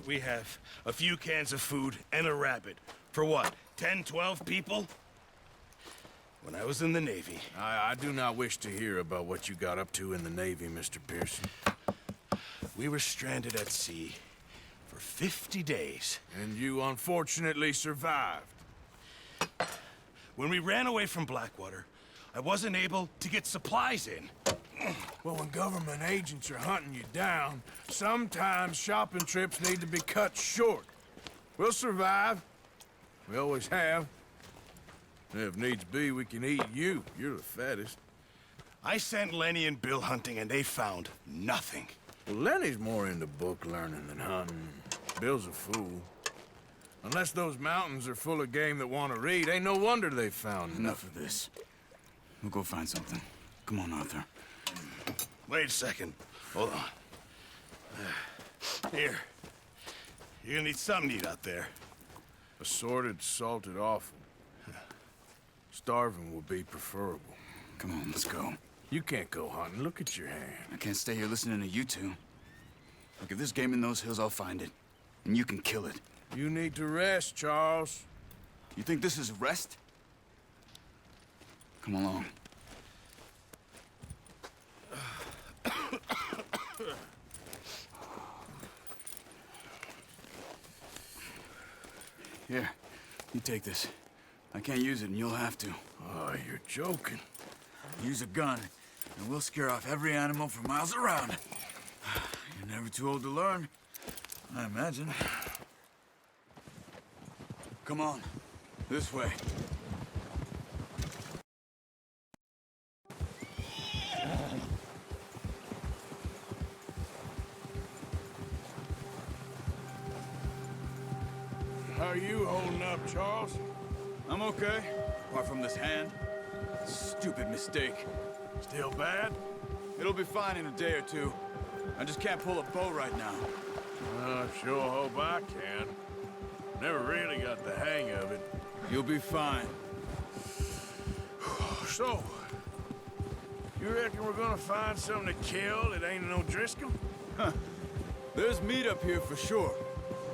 we have a few cans of food and a rabbit. For what, 10, 12 people? When I was in the Navy... I do not wish to hear about what you got up to in the Navy, Mr. Pearson. We were stranded at sea for 50 days. And you unfortunately survived. When we ran away from Blackwater, I wasn't able to get supplies in. Well, when government agents are hunting you down, sometimes shopping trips need to be cut short. We'll survive. We always have. If needs be, we can eat you. You're the fattest. I sent Lenny and Bill hunting, and they found nothing. Well, Lenny's more into book learning than hunting. Bill's a fool. Unless those mountains are full of game that want to read, ain't no wonder they found Enough nothing. of this. We'll go find something. Come on, Arthur. Wait a second. Hold on. Here. You're gonna need something to eat out there. Assorted, salted offal. Starving will be preferable. Come on, let's go. You can't go hunting. Look at your hand. I can't stay here listening to you two. Look, if there's game in those hills, I'll find it. And you can kill it. You need to rest, Charles. You think this is rest? Come along. Here, you take this. I can't use it, and you'll have to. Oh, you're joking. Use a gun, and we'll scare off every animal for miles around. You're never too old to learn, I imagine. Come on, this way. How are you holding up, Charles? I'm okay, apart from this hand. Stupid mistake. Still bad? It'll be fine in a day or two. I just can't pull a bow right now. I sure hope I can. Never really got the hang of it. You'll be fine. So, you reckon we're gonna find something to kill that ain't no Driscoll? There's meat up here for sure.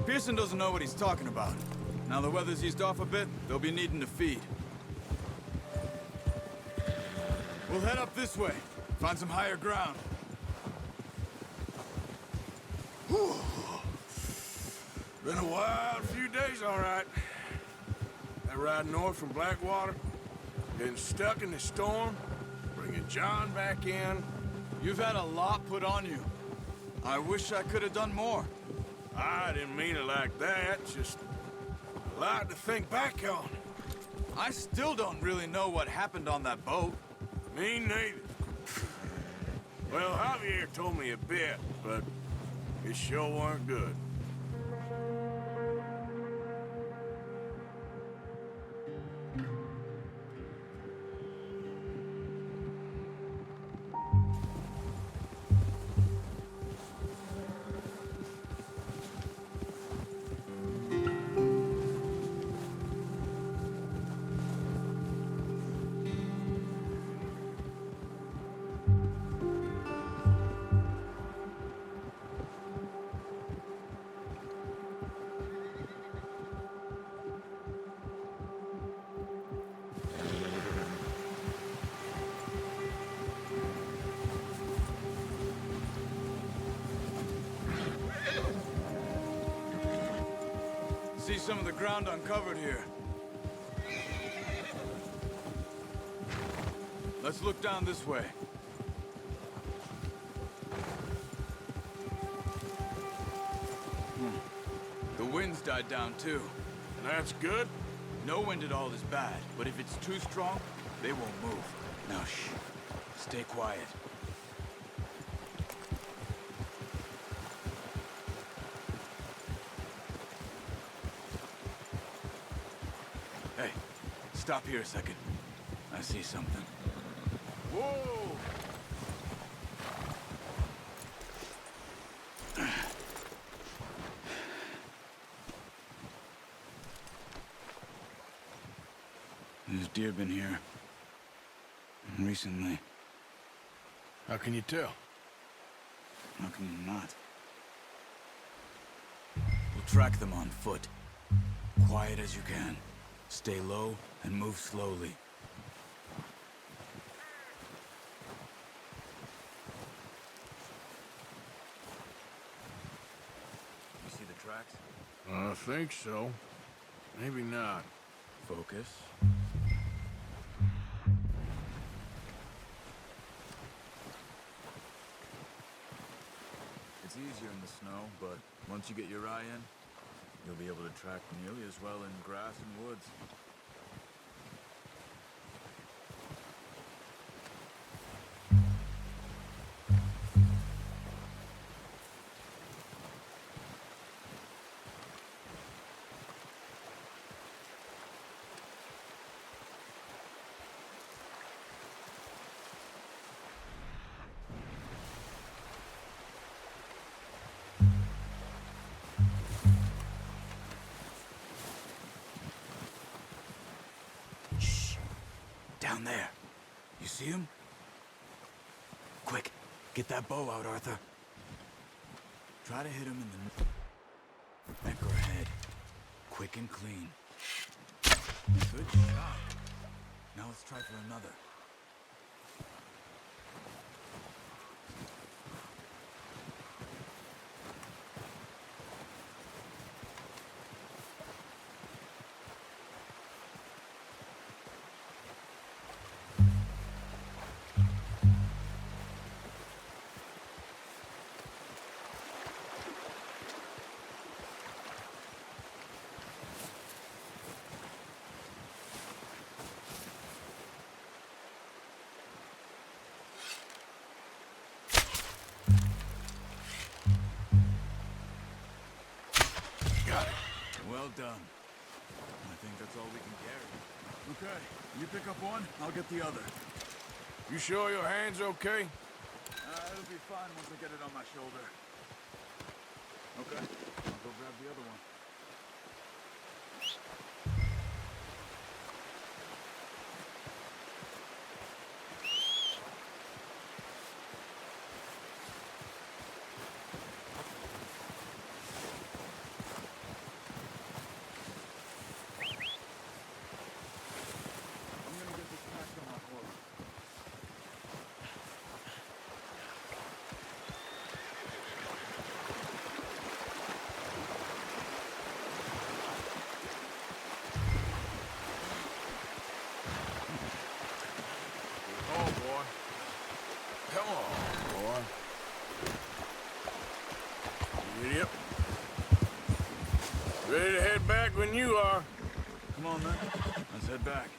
Pearson doesn't know what he's talking about. Now the weather's eased off a bit, they'll be needing to feed. We'll head up this way. Find some higher ground. Whew. Been a wild few days, all right. That ride north from Blackwater, getting stuck in the storm, bringing John back in. You've had a lot put on you. I wish I could have done more. I didn't mean it like that, just a lot to think back on. I still don't really know what happened on that boat. Me neither. Well, Javier told me a bit, but it sure weren't good. See some of the ground uncovered here. Let's look down this way. The wind's died down too. That's good. No wind at all is bad, but if it's too strong, they won't move. Now shh. Stay quiet. Hey, stop here a second. I see something. Whoa! There's deer been here. Recently. How can you tell? How can you not? track them on foot. Quiet as you can. Stay low and move slowly. You see the tracks? I think so. Maybe not. Focus. It's easier in the snow, but once you get your eye in, you'll be able to track nearly as well in grass and woods. Down there. You see him? Quick, get that bow out, Arthur. Try to hit him in the neck or head. Quick and clean. Good shot. Now let's try for another. Well done. I think that's all we can carry. Okay, you pick up one, I'll get the other. You sure your hand's okay? It'll be fine once I get it on my shoulder. Okay, I'll go grab the other one. Oh, boy. Come on, boy. Idiot. Ready to head back when you are. Come on, then. Let's head back.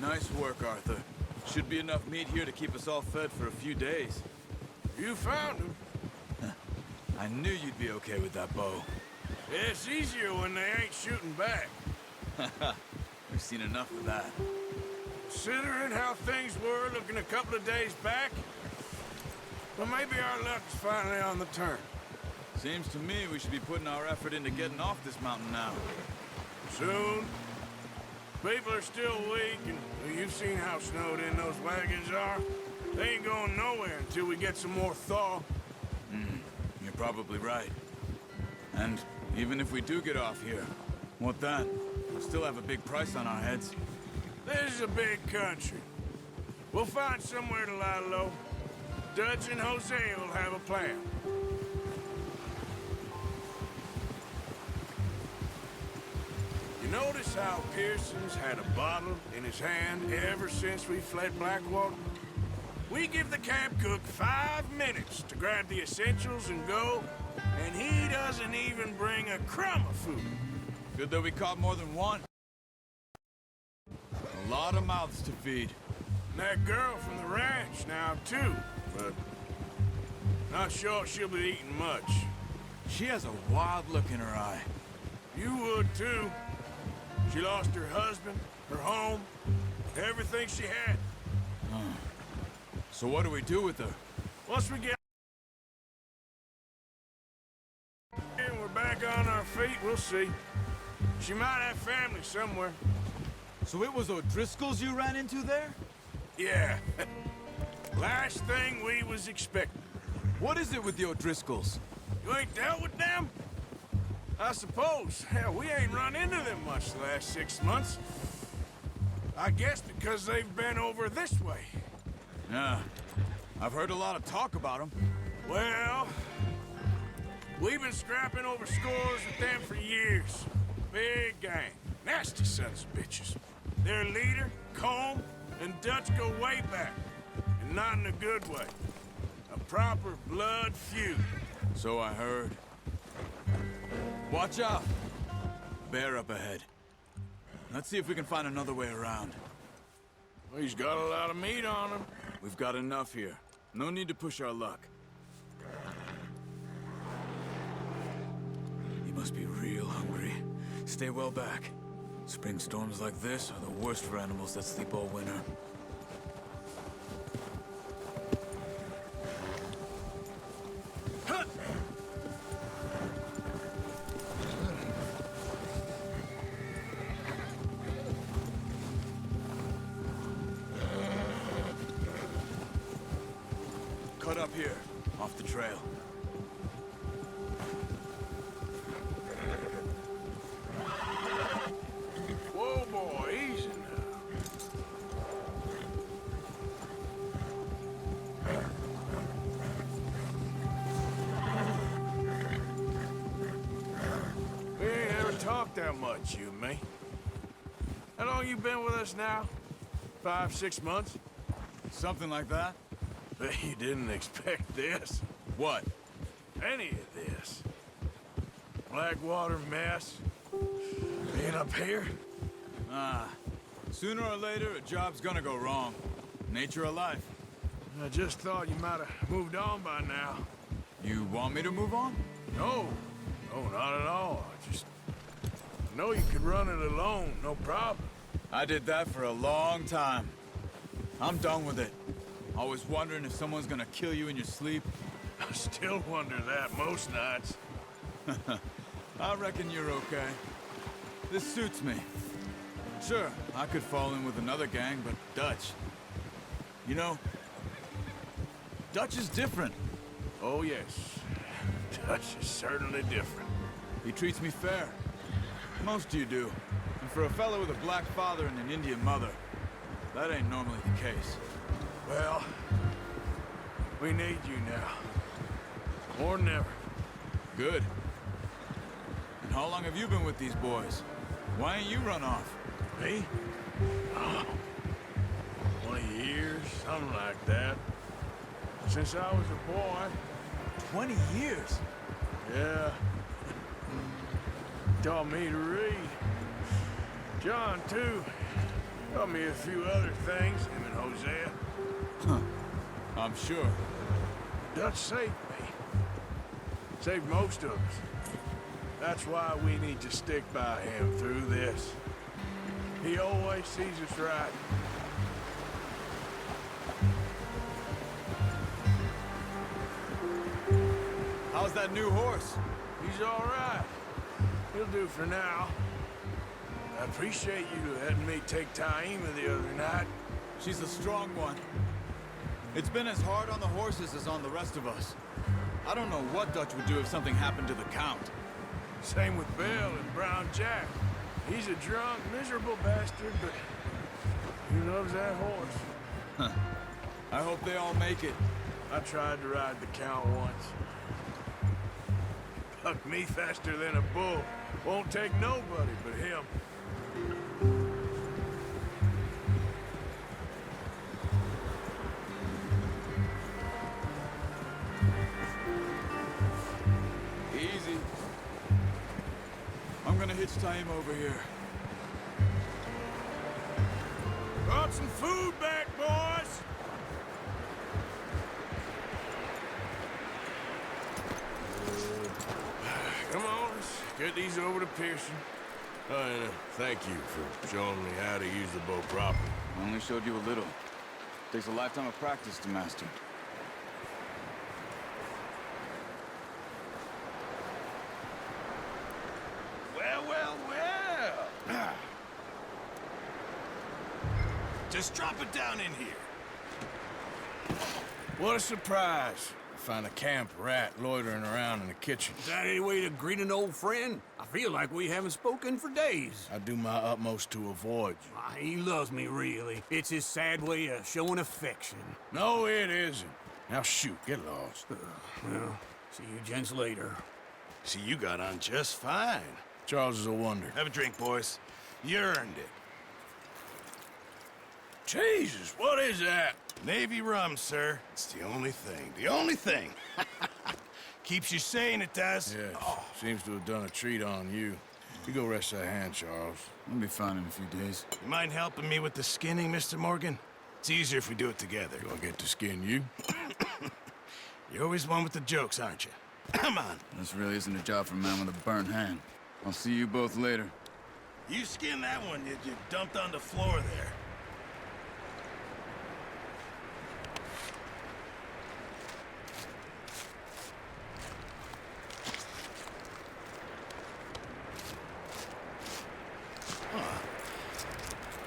Nice work, Arthur. Should be enough meat here to keep us all fed for a few days. You found him. I knew you'd be okay with that bow. It's easier when they ain't shooting back. We've seen enough of that. Considering how things were looking a couple of days back, well, maybe our luck's finally on the turn. Seems to me we should be putting our effort into getting off this mountain now. Soon. People are still weak, and well, you've seen how snowed in those wagons are. They ain't going nowhere until we get some more thaw. You're probably right. And even if we do get off here, what then? We'll still have a big price on our heads. This is a big country. We'll find somewhere to lie low. Dutch and Hosea will have a plan. You notice how Pearson's had a bottle in his hand ever since we fled Blackwater? We give the camp cook 5 minutes to grab the essentials and go, and he doesn't even bring a crumb of food. Good that we caught more than one. A lot of mouths to feed. And that girl from the ranch now, too, but not sure she'll be eating much. She has a wild look in her eye. You would, too. She lost her husband, her home, everything she had. So what do we do with her? Once we get and we're back on our feet, we'll see. She might have family somewhere. So it was O'Driscoll's you ran into there? Yeah. Last thing we was expecting. What is it with the O'Driscolls? You ain't dealt with them? I suppose. Hell, we ain't run into them much the last 6 months. I guess because they've been over this way. Yeah. I've heard a lot of talk about them. Well, we've been scrapping over scores with them for years. Big gang. Nasty sons of bitches. Their leader, Colm, and Dutch go way back. And not in a good way. A proper blood feud. So I heard. Watch out! Bear up ahead. Let's see if we can find another way around. Well, he's got a lot of meat on him. We've got enough here. No need to push our luck. He must be real hungry. Stay well back. Spring storms like this are the worst for animals that sleep all winter. Cut up here, off the trail. Whoa, boy, easy now. We ain't ever talked that much, you and me. How long you been with us now? 5, 6 months? Something like that? Bet you didn't expect this. What? Any of this. Blackwater mess. Being up here. Ah, sooner or later, a job's gonna go wrong. Nature of life. I just thought you might have moved on by now. You want me to move on? No. No, not at all. I know you could run it alone, no problem. I did that for a long time. I'm done with it. Always wondering if someone's gonna kill you in your sleep. I still wonder that most nights. I reckon you're okay. This suits me. Sure, I could fall in with another gang, but Dutch... You know, Dutch is different. Oh, yes. Dutch is certainly different. He treats me fair. Most of you do. And for a fellow with a black father and an Indian mother, that ain't normally the case. Well, we need you now. More than ever. Good. And how long have you been with these boys? Why ain't you run off? Me? Oh, 20 years, something like that. Since I was a boy. 20 years? Yeah. Taught me to read. John, too. Taught me a few other things, him and Hosea. Huh. I'm sure. Dutch saved me. Saved most of us. That's why we need to stick by him through this. He always sees us right. How's that new horse? He's all right. He'll do for now. I appreciate you letting me take Taima the other night. She's a strong one. It's been as hard on the horses as on the rest of us. I don't know what Dutch would do if something happened to the Count. Same with Bill and Brown Jack. He's a drunk, miserable bastard, but he loves that horse. I hope they all make it. I tried to ride the Count once. Bucked me faster than a bull. Won't take nobody but him. Easy. I'm gonna hitch Taima over here. Brought some food back, boys! Come on, let's get these over to Pearson. And thank you for showing me how to use the bow properly. I only showed you a little. Takes a lifetime of practice to master. Well, well, well. Just drop it down in here. What a surprise. Find a camp rat loitering around in the kitchen. Is that any way to greet an old friend? I feel like we haven't spoken for days. I do my utmost to avoid you. He loves me, really. It's his sad way of showing affection. No, it isn't. Now shoot, get lost. Well, see you gents later. See, you got on just fine. Charles is a wonder. Have a drink, boys. You earned it. Jesus, what is that? Navy rum, sir. It's the only thing. The only thing. Keeps you sane, it does. Yes, seems to have done a treat on you. You go rest that hand, Charles. I'll be fine in a few days. You mind helping me with the skinning, Mr. Morgan? It's easier if we do it together. Do I get to skin you? You're always one with the jokes, aren't you? Come on. This really isn't a job for a man with a burnt hand. I'll see you both later. You skin that one you dumped on the floor there.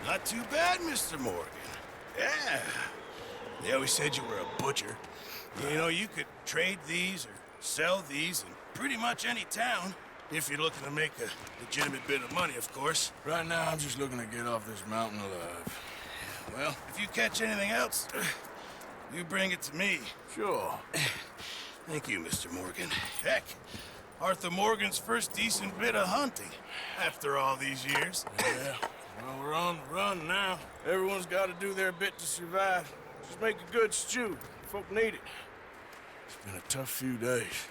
Not too bad, Mr. Morgan. Yeah. They always said you were a butcher. You know, you could trade these or sell these in pretty much any town. If you're looking to make a legitimate bit of money, of course. Right now, I'm just looking to get off this mountain alive. Well, if you catch anything else, you bring it to me. Sure. Thank you, Mr. Morgan. Heck, Arthur Morgan's first decent bit of hunting after all these years. Yeah. Well, we're on the run now. Everyone's got to do their bit to survive. Just make a good stew. Folk need it. It's been a tough few days.